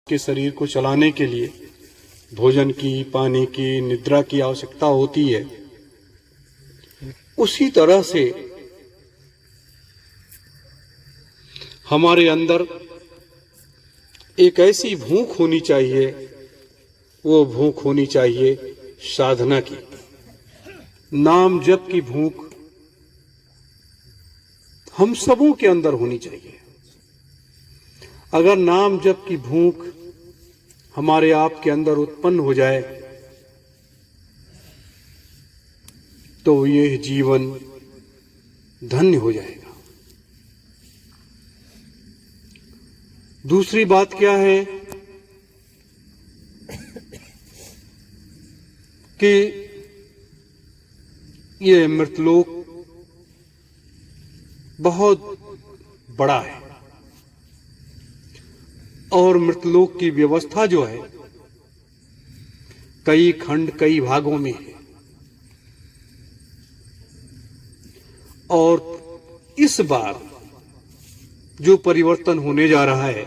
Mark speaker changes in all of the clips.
Speaker 1: के शरीर को चलाने के लिए भोजन की, पानी की, निद्रा की आवश्यकता होती है, उसी तरह से हमारे अंदर एक ऐसी भूख होनी चाहिए, वो भूख होनी चाहिए साधना की, नाम जप की भूख हम सबों के अंदर होनी चाहिए। अगर नाम जप की भूख हमारे आप के अंदर उत्पन्न हो जाए तो यह जीवन धन्य हो जाएगा। दूसरी बात क्या है कि यह मृतलोक बहुत बड़ा है और मृतलोक की व्यवस्था जो है कई खंड, कई भागों में है। और इस बार जो परिवर्तन होने जा रहा है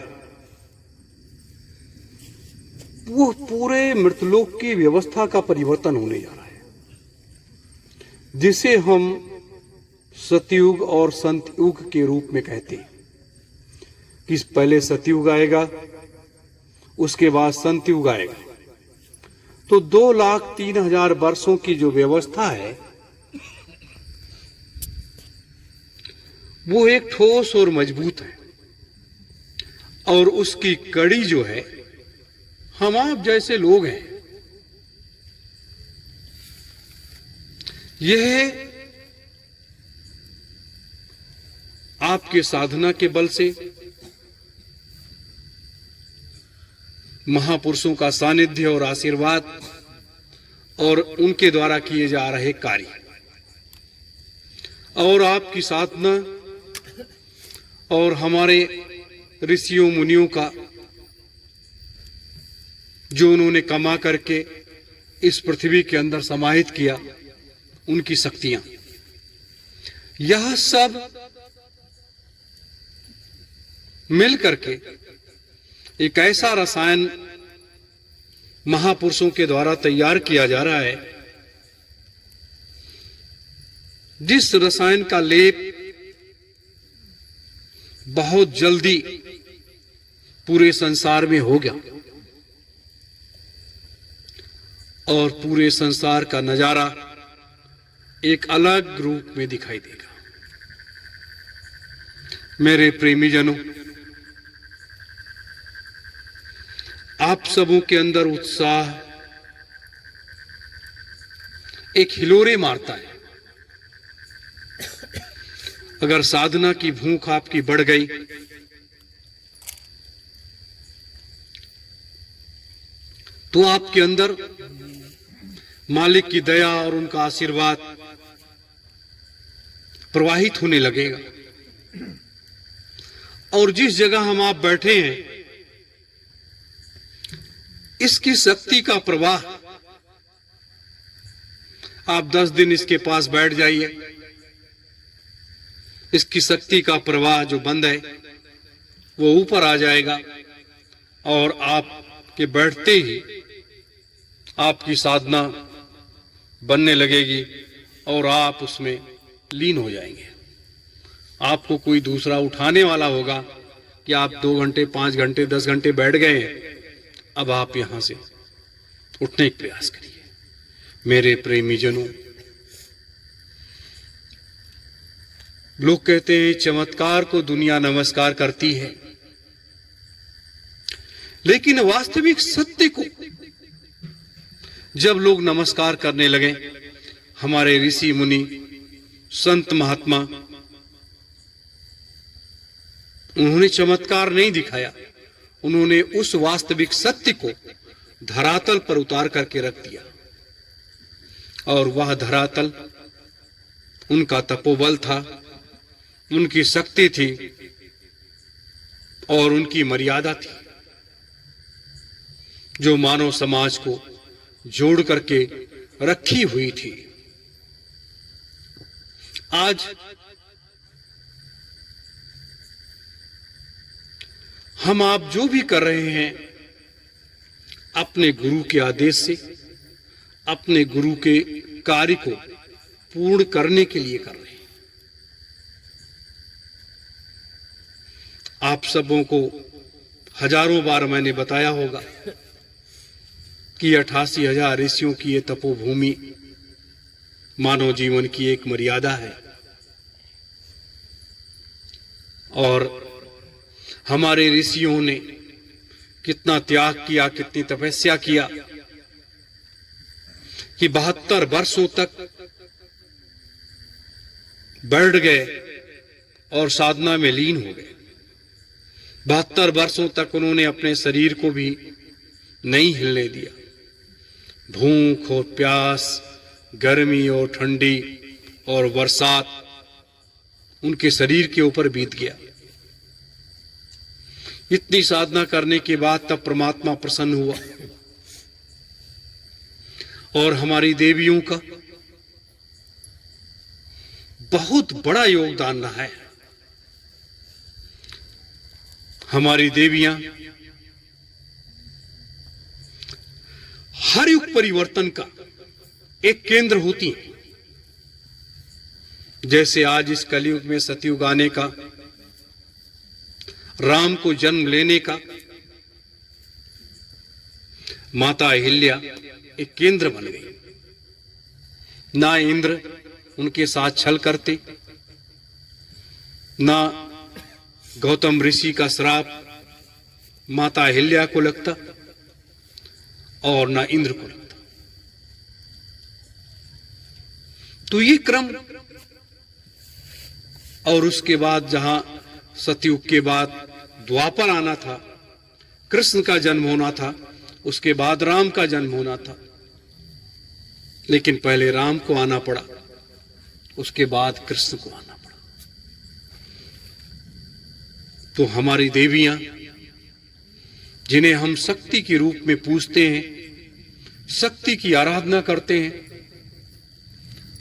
Speaker 1: वो पूरे मृतलोक की व्यवस्था का परिवर्तन होने जा रहा है, जिसे हम सतयुग और संतयुग के रूप में कहते हैं कि पहले सतयुग आएगा, उसके बाद संतयुग आएगा। तो 2,03,000 वर्षों की जो व्यवस्था है वो एक ठोस और मजबूत है, और उसकी कड़ी जो है हम आप जैसे लोग हैं। यह आपके साधना के बल से, महापुरुषों का सानिध्य और आशीर्वाद और उनके द्वारा किए जा रहे कार्य और आपकी साधना और हमारे ऋषियों मुनियों का जो उन्होंने कमा करके इस पृथ्वी के अंदर समाहित किया, उनकी शक्तियां, यह सब मिल करके एक ऐसा रसायन महापुरुषों के द्वारा तैयार किया जा रहा है जिस रसायन का लेप बहुत जल्दी पूरे संसार में हो गया और पूरे संसार का नजारा एक अलग रूप में दिखाई देगा। मेरे प्रेमी जनों, आप सबों के अंदर उत्साह एक हिलोरे मारता है। अगर साधना की भूख आपकी बढ़ गई तो आपके अंदर मालिक की दया और उनका आशीर्वाद प्रवाहित होने लगेगा। और जिस जगह हम आप बैठे हैं, इसकी शक्ति का प्रवाह, आप 10 दिन इसके पास बैठ जाइए, इसकी शक्ति का प्रवाह जो बंद है वो ऊपर आ जाएगा और आपके बैठते ही आपकी साधना बनने लगेगी और आप उसमें लीन हो जाएंगे। आपको कोई दूसरा उठाने वाला होगा कि आप 2 घंटे, 5 घंटे, 10 घंटे बैठ गए, अब आप यहां से उठने का प्रयास करिए। मेरे प्रेमी जनों, लोग कहते हैं चमत्कार को दुनिया नमस्कार करती है, लेकिन वास्तविक सत्य को जब लोग नमस्कार करने लगे, हमारे ऋषि मुनि, संत महात्मा, उन्होंने चमत्कार नहीं दिखाया, उन्होंने उस वास्तविक सत्य को धरातल पर उतार करके रख दिया। और वह धरातल उनका तपोबल था, उनकी शक्ति थी और उनकी मर्यादा थी, जो मानव समाज को जोड़ करके रखी हुई थी। आज हम आप जो भी कर रहे हैं, अपने गुरु के आदेश से अपने गुरु के कार्य को पूर्ण करने के लिए कर रहे हैं। आप सबों को हजारों बार मैंने बताया होगा कि 88,000 ऋषियों की ये तपोभूमि मानव जीवन की एक मर्यादा है, और हमारे ऋषियों ने कितना त्याग किया, कितनी तपस्या किया कि 72 वर्षों तक बैठ गए और साधना में लीन हो गए। 72 वर्षों तक उन्होंने अपने शरीर को भी नहीं हिलने दिया। भूख और प्यास, गर्मी और ठंडी और बरसात उनके शरीर के ऊपर बीत गया। इतनी साधना करने के बाद तब परमात्मा प्रसन्न हुआ, और हमारी देवियों का बहुत बड़ा योगदान रहा है। हमारी देवियां हर युग परिवर्तन का एक केंद्र होती हैं। जैसे आज इस कलयुग में सतयुग आने का, राम को जन्म लेने का माता अहिल्या एक केंद्र बन गई। ना इंद्र उनके साथ छल करते, ना गौतम ऋषि का श्राप माता अहिल्या को लगता और ना इंद्र को लगता। तो ये क्रम, और उसके बाद जहां सतयुग के बाद द्वापर आना था, कृष्ण का जन्म होना था, उसके बाद राम का जन्म होना था, लेकिन पहले राम को आना पड़ा, उसके बाद कृष्ण को आना पड़ा। तो हमारी देवियां, जिन्हें हम शक्ति के रूप में पूजते हैं, शक्ति की आराधना करते हैं,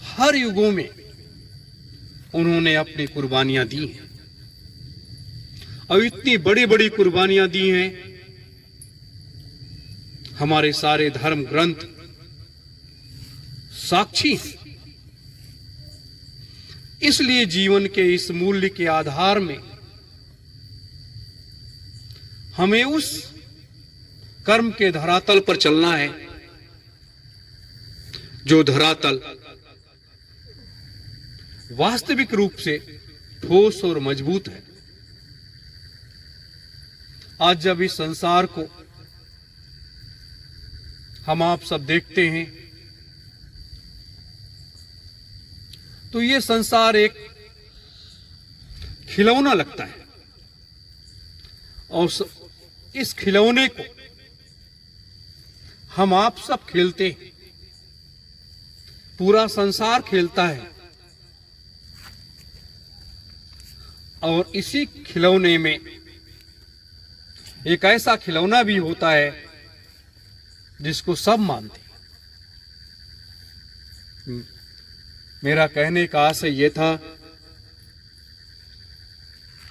Speaker 1: हर युगों में उन्होंने अपनी कुर्बानियां दी हैं, और इतनी बड़ी बड़ी कुर्बानियां दी हैं। हमारे सारे धर्म ग्रंथ साक्षी हैं। इसलिए जीवन के इस मूल्य के आधार में हमें उस कर्म के धरातल पर चलना है, जो धरातल वास्तविक रूप से ठोस और मजबूत है। आज जब इस संसार को हम आप सब देखते हैं, तो ये संसार एक खिलौना लगता है, और इस खिलौने को हम आप सब खेलते हैं, पूरा संसार खेलता है, और इसी खिलौने में एक ऐसा खिलौना भी होता है जिसको सब मानते हैं। मेरा कहने का आशय यह था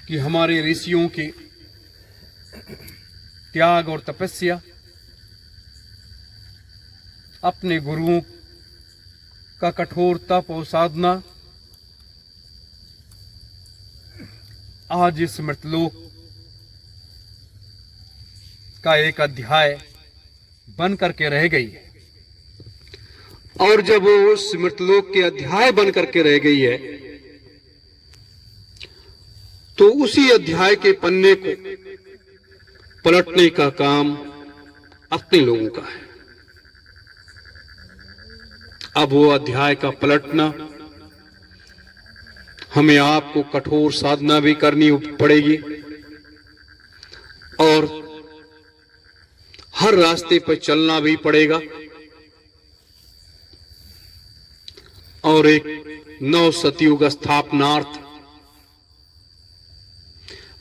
Speaker 1: कि हमारे ऋषियों के त्याग और तपस्या, अपने गुरुओं का कठोर तप और साधना आज इस मृतलोक का एक अध्याय बन करके रह गई है। और जब वो उस मृतलोक के अध्याय बन करके रह गई है, तो उसी अध्याय के पन्ने को पलटने का काम अपने लोगों का है। अब वो अध्याय का पलटना हमें आपको कठोर साधना भी करनी पड़ेगी, और हर रास्ते पर चलना भी पड़ेगा, और एक नव सतयुग स्थापनार्थ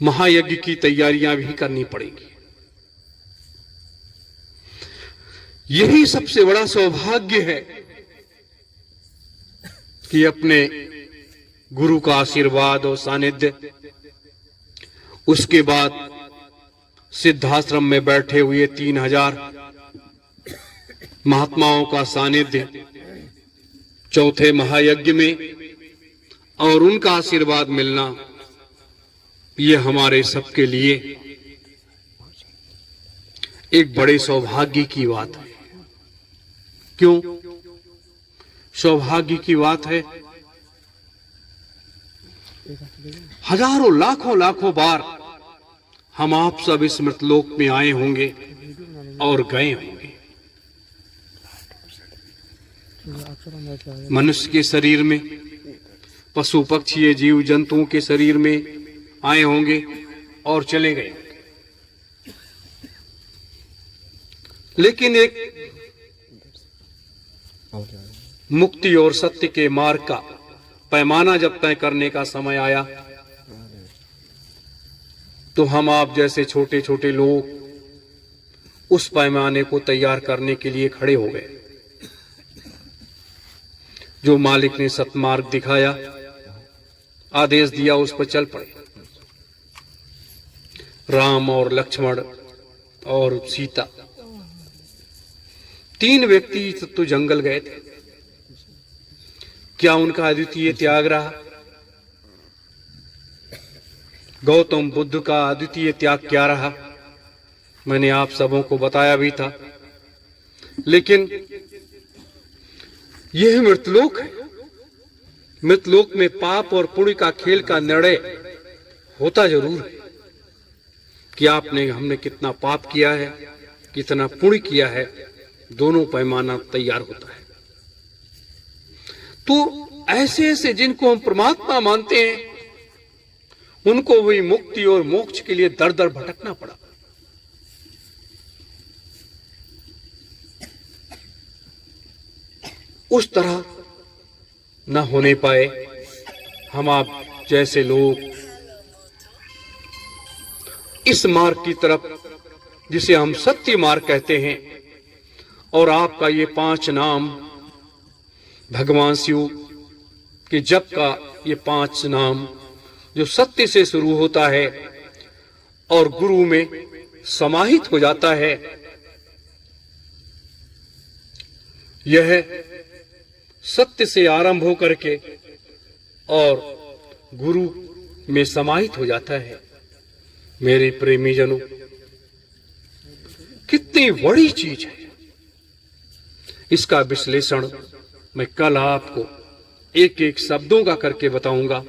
Speaker 1: महायज्ञ की तैयारियां भी करनी पड़ेंगी। यही सबसे बड़ा सौभाग्य है कि अपने गुरु का आशीर्वाद और सानिध्य, उसके बाद सिद्धाश्रम में बैठे हुए 3000 महात्माओं का सानिध्य चौथे महायज्ञ में और उनका आशीर्वाद मिलना, ये हमारे सबके लिए एक बड़े सौभाग्य की बात है। क्यों सौभाग्य की बात है? हजारों लाखों बार हम आप सब इस मृतलोक में आए होंगे और गए होंगे। मनुष्य के शरीर में, पशु पक्षी जीव जंतुओं के शरीर में आए होंगे और चले गए। लेकिन एक मुक्ति और सत्य के मार्ग का पैमाना जब तय करने का समय आया, तो हम आप जैसे छोटे छोटे लोग उस पैमाने को तैयार करने के लिए खड़े हो गए। जो मालिक ने सतमार्ग दिखाया, आदेश दिया, उस पर चल पड़े। राम और लक्ष्मण और सीता, 3 व्यक्ति तो जंगल गए थे। क्या उनका अद्वितीय त्याग रहा? गौतम बुद्ध का अद्वितीय त्याग क्या रहा? मैंने आप सबों को बताया भी था। लेकिन यह मृतलोक है। मृतलोक में पाप और पुण्य का खेल का निर्णय होता जरूर है कि हमने कितना पाप किया है, कितना पुण्य किया है, दोनों पैमाना तैयार होता है। तो ऐसे ऐसे जिनको हम परमात्मा मानते हैं, उनको वही मुक्ति और मोक्ष के लिए दर दर भटकना पड़ा। उस तरह न होने पाए। हम आप जैसे लोग इस मार्ग की तरफ, जिसे हम सत्य मार्ग कहते हैं, और आपका ये 5 नाम, भगवान शिव के जप का ये 5 नाम जो सत्य से शुरू होता है और गुरु में समाहित हो जाता है, यह सत्य से आरंभ हो करके और गुरु में समाहित हो जाता है। मेरे प्रेमी जनों, कितनी बड़ी चीज है। इसका विश्लेषण मैं कल आपको एक एक शब्दों का करके बताऊंगा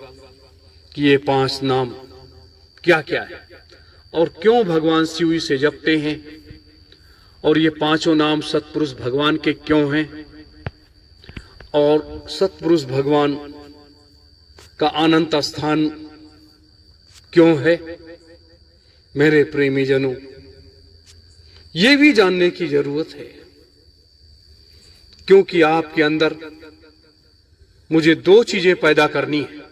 Speaker 1: कि ये 5 नाम क्या क्या है और क्यों भगवान शिव इसे जपते हैं, और ये 5 नाम सतपुरुष भगवान के क्यों हैं, और सतपुरुष भगवान का अनंत स्थान क्यों है। मेरे प्रेमी जनों, ये भी जानने की जरूरत है, क्योंकि आपके अंदर मुझे 2 चीजें पैदा करनी है।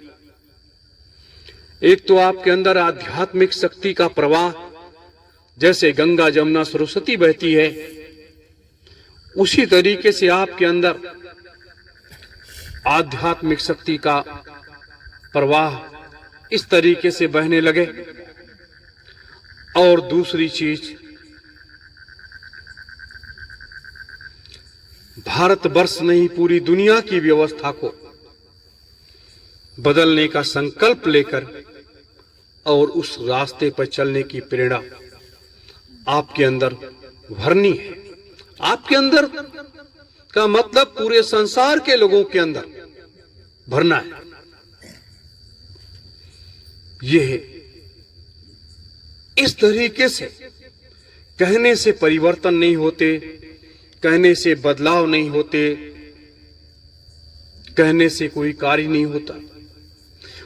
Speaker 1: एक तो आपके अंदर आध्यात्मिक शक्ति का प्रवाह, जैसे गंगा जमुना सरस्वती बहती है, उसी तरीके से आपके अंदर आध्यात्मिक शक्ति का प्रवाह इस तरीके से बहने लगे। और दूसरी चीज, भारतवर्ष नहीं पूरी दुनिया की व्यवस्था को बदलने का संकल्प लेकर और उस रास्ते पर चलने की प्रेरणा आपके अंदर भरनी है। आपके अंदर का मतलब पूरे संसार के लोगों के अंदर भरना है। यह इस तरीके से कहने से परिवर्तन नहीं होते, कहने से बदलाव नहीं होते, कहने से कोई कार्य नहीं होता।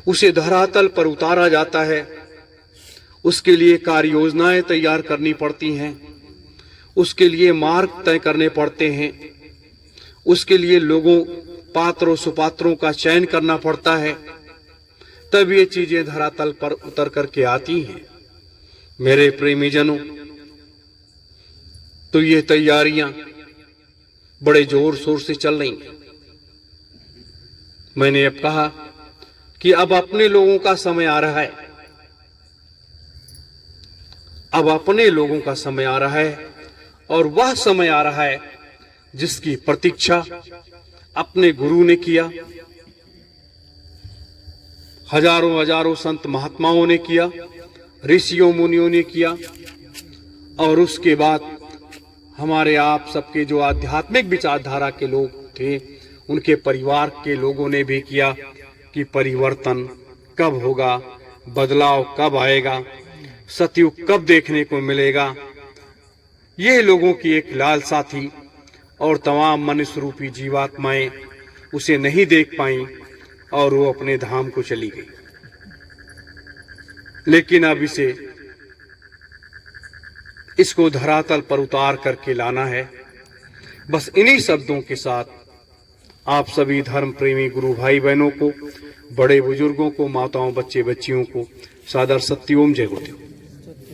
Speaker 1: उसे धरातल पर उतारा जाता है। उसके लिए कार्य योजनाएं तैयार करनी पड़ती हैं, उसके लिए मार्ग तय करने पड़ते हैं, उसके लिए लोगों, पात्रों सुपात्रों का चयन करना पड़ता है, तब ये चीजें धरातल पर उतर करके आती हैं। मेरे प्रेमी जनों, तो ये तैयारियां बड़े जोर शोर से चल रही हैं। मैंने अब कहा कि अब अपने लोगों का समय आ रहा है। अब अपने लोगों का समय आ रहा है, और वह समय आ रहा है जिसकी प्रतीक्षा अपने गुरु ने किया, हजारों हजारों संत महात्माओं ने किया, ऋषियों मुनियों ने किया, और उसके बाद हमारे आप सबके जो आध्यात्मिक विचारधारा के लोग थे उनके परिवार के लोगों ने भी किया कि परिवर्तन कब होगा, बदलाव कब आएगा, सतयुग कब देखने को मिलेगा। ये लोगों की एक लालसा थी और तमाम मनुष्य रूपी जीवात्माएं उसे नहीं देख पाईं और वो अपने धाम को चली गई। लेकिन अब इसको धरातल पर उतार करके लाना है। बस इन्हीं शब्दों के साथ आप सभी धर्म प्रेमी गुरु भाई बहनों को, बड़े बुजुर्गों को, माताओं, बच्चे बच्चियों को सादर सत्यम जय गुरुदेव।